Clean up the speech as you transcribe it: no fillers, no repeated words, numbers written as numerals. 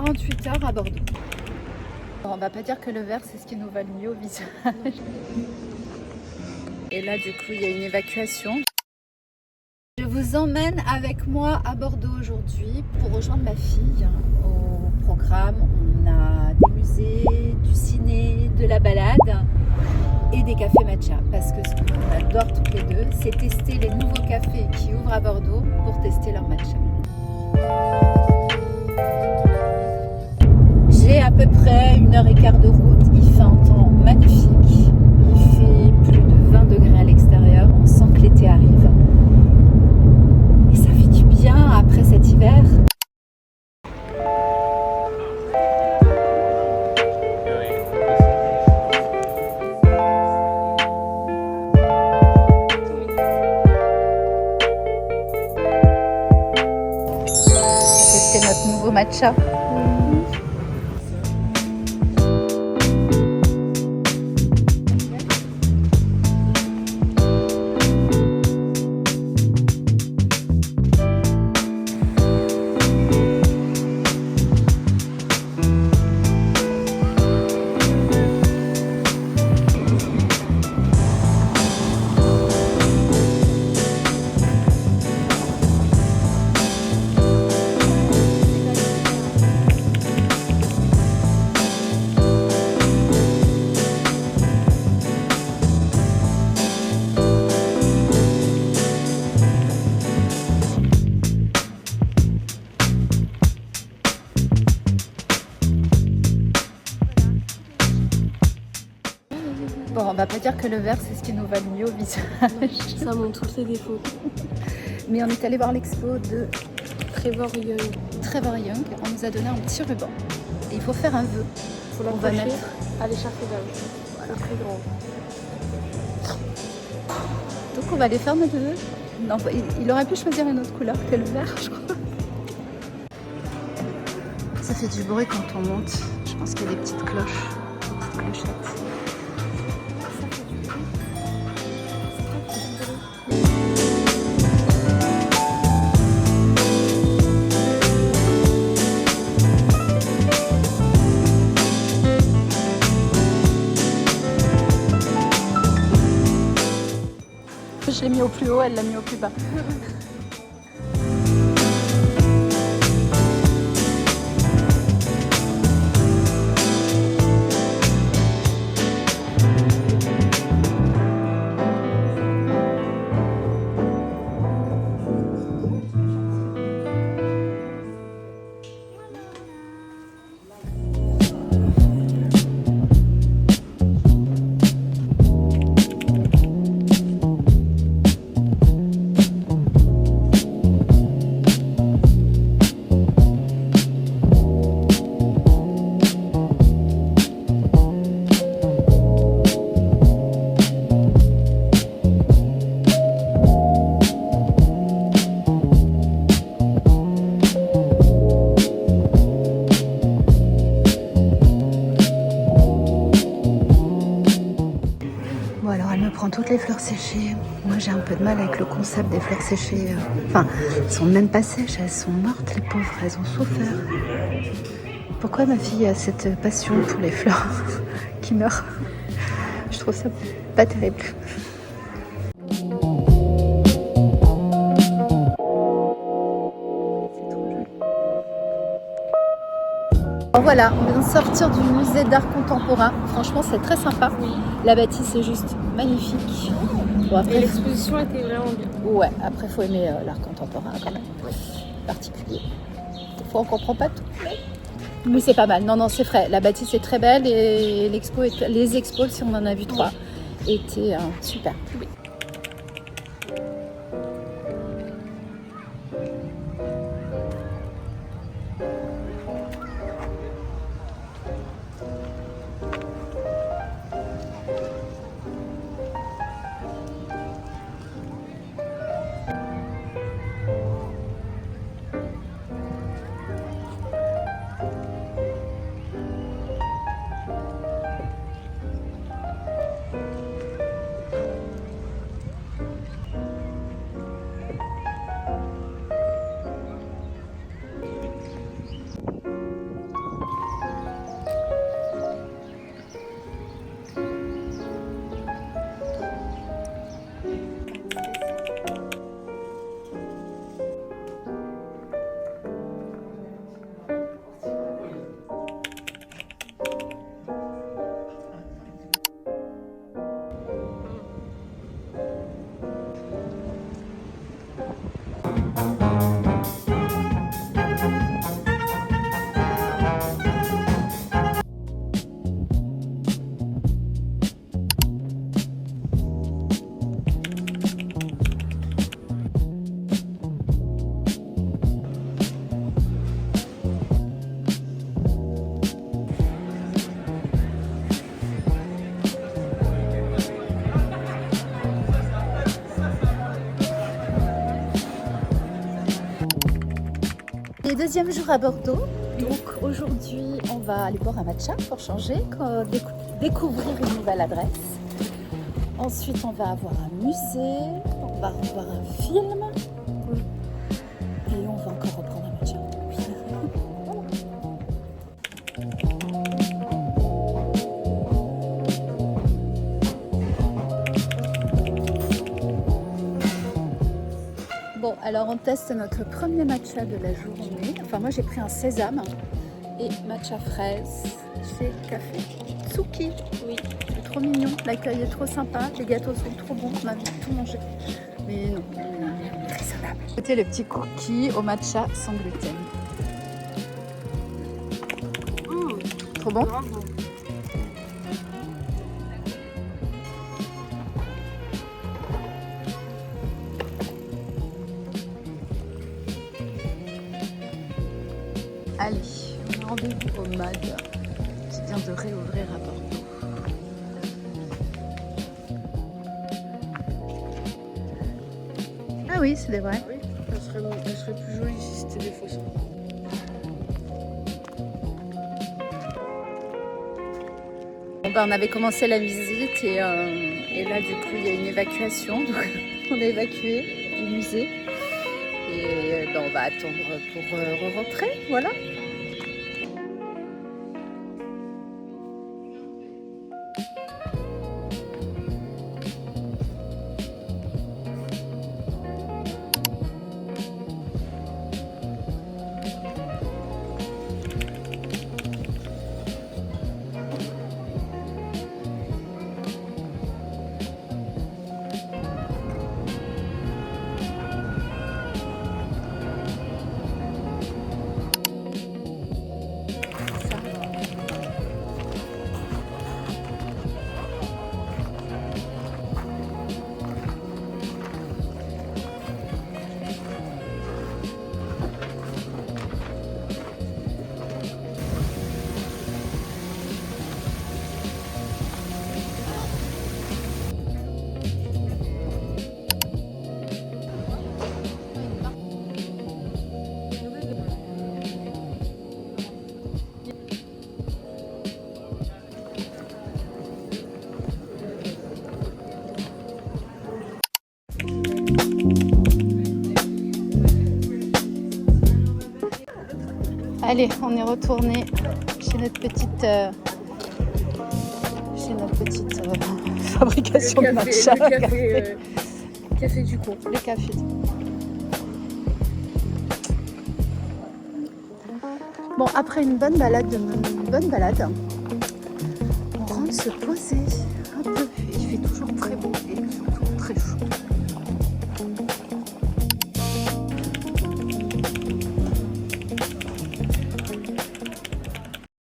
48 heures à Bordeaux. On va pas dire que le vert c'est ce qui nous va le mieux au visage. Et là du coup il y a une évacuation. Je vous emmène avec moi à Bordeaux aujourd'hui pour rejoindre ma fille. Au programme, on a des musées, du ciné, de la balade et des cafés matcha. Parce que ce qu'on adore toutes les deux, c'est tester les nouveaux cafés qui ouvrent à Bordeaux pour tester leur matcha. J'ai à peu près 1h15 de route. Il fait un temps magnifique. Il fait plus de 20 degrés à l'extérieur. On sent que l'été arrive. Et ça fait du bien après cet hiver. Tester notre nouveau matcha. Bon, on va pas dire que le vert c'est ce qui nous va le mieux au visage. Ça montre tous ses défauts. Mais on est allé voir l'expo de Trevor Young. Trevor Young. On nous a donné un petit ruban. Et il faut faire un vœu. Faut On va l'accrocher mettre. à l'échafaudage. Voilà. C'est très grand. Donc on va aller faire notre vœu. Non, il aurait pu choisir une autre couleur que le vert, je crois. Ça fait du bruit quand on monte. Je pense qu'il y a des petites cloches, des petites clochettes. Je l'ai mis au plus haut, elle l'a mis au plus bas. Bon alors elle me prend toutes les fleurs séchées. Moi j'ai un peu de mal avec le concept des fleurs séchées. Enfin, elles sont même pas sèches, elles sont mortes les pauvres, elles ont souffert. Pourquoi ma fille a cette passion pour les fleurs qui meurent? Je trouve ça pas terrible. Bon, voilà, on vient de sortir du musée d'art contemporain. Franchement, c'est très sympa. La bâtisse est juste magnifique. Bon, après, Et l'exposition était vraiment bien. ouais, après, faut aimer l'art contemporain quand même. Particulier. Des fois, on comprend pas tout. Mais c'est pas mal. Non, non, c'est vrai. La bâtisse est très belle et les expos, si on en a vu 3, étaient super. Oui. deuxième jour à Bordeaux. Donc aujourd'hui, on va aller boire un matcha pour changer, découvrir une nouvelle adresse. Ensuite, on va avoir un musée, on va revoir un film et on va encore reprendre un matcha. Bon, alors on teste notre premier matcha de la journée. Enfin, moi j'ai pris un sésame et matcha fraise chez Café Tsuki. Oui, c'est trop mignon, l'accueil est trop sympa, les gâteaux sont trop bons, on a envie de tout manger. Mais non, raisonnable. C'était le petit cookie au matcha sans gluten. Trop bon. Allez, on a rendez-vous au MAD qui vient de réouvrir à Bordeaux. Ah oui, c'est vrai. Oui, elle serait plus jolie si c'était des faussons. Bon, on avait commencé la visite et là du coup il y a une évacuation, donc on a évacué du musée et on va attendre pour rentrer, voilà. Allez, on est retourné chez notre petite, fabrication de matcha. Café du con. Le café. Bon, après une bonne balade, on rentre se poser un peu. Il fait toujours très beau et surtout très chaud.